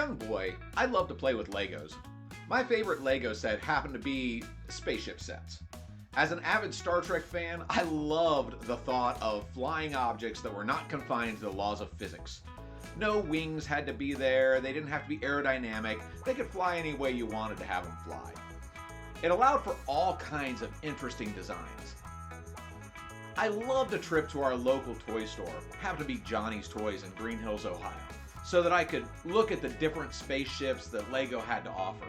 young boy, I loved to play with Legos. My favorite Lego set happened to be spaceship sets. As an avid Star Trek fan, I loved the thought of flying objects that were not confined to the laws of physics. No wings had to be there, they didn't have to be aerodynamic, they could fly any way you wanted to have them fly. It allowed for all kinds of interesting designs. I loved a trip to our local toy store, happened to be Johnny's Toys in Green Hills, Ohio, so that I could look at the different spaceships that Lego had to offer.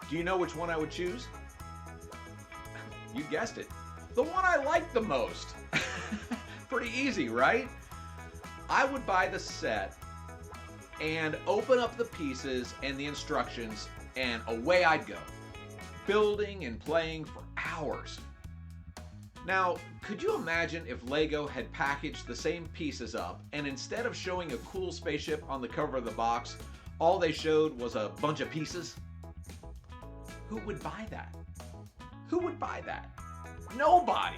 Do you know which one I would choose? You guessed it, the one I liked the most. Pretty easy, right? I would buy the set and open up the pieces and the instructions, and away I'd go, building and playing for hours. Now, could you imagine if Lego had packaged the same pieces up and instead of showing a cool spaceship on the cover of the box, all they showed was a bunch of pieces? Who would buy that? Who would buy that? Nobody!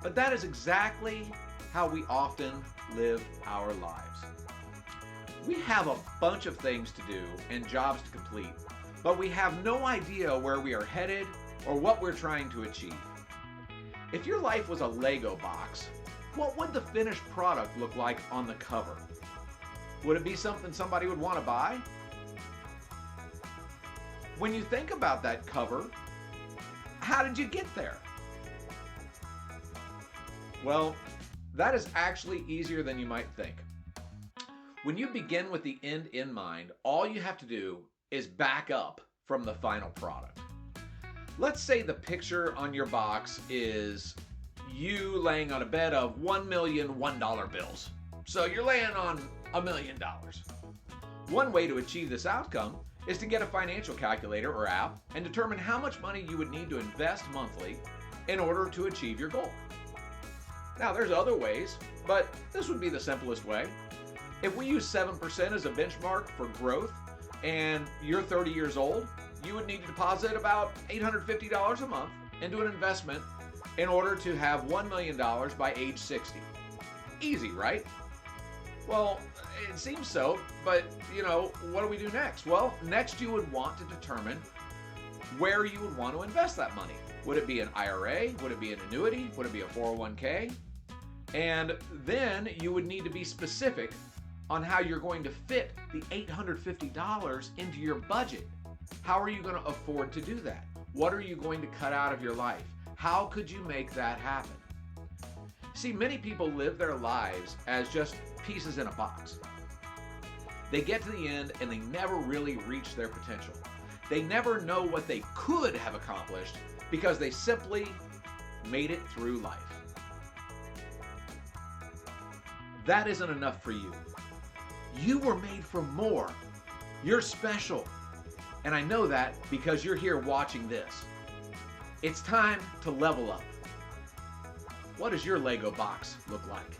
But that is exactly how we often live our lives. We have a bunch of things to do and jobs to complete, but we have no idea where we are headed or what we're trying to achieve. If your life was a Lego box, what would the finished product look like on the cover? Would it be something somebody would want to buy? When you think about that cover, how did you get there? Well, that is actually easier than you might think. When you begin with the end in mind, all you have to do is back up from the final product. Let's say the picture on your box is you laying on a bed of $1 million $1 bills. So you're laying on $1 million. One way to achieve this outcome is to get a financial calculator or app and determine how much money you would need to invest monthly in order to achieve your goal. Now, there's other ways, but this would be the simplest way. If we use 7% as a benchmark for growth and you're 30 years old, you would need to deposit about $850 a month into an investment in order to have $1 million by age 60. Easy, right? Well, it seems so, but what do we do next? Well, next you would want to determine where you would want to invest that money. Would it be an IRA? Would it be an annuity? Would it be a 401k? And then you would need to be specific on how you're going to fit the $850 into your budget. How are you going to afford to do that? What are you going to cut out of your life? How could you make that happen? See, many people live their lives as just pieces in a box. They get to the end and they never really reach their potential. They never know what they could have accomplished because they simply made it through life. That isn't enough for you. You were made for more. You're special. And I know that because you're here watching this. It's time to level up. What does your Lego box look like?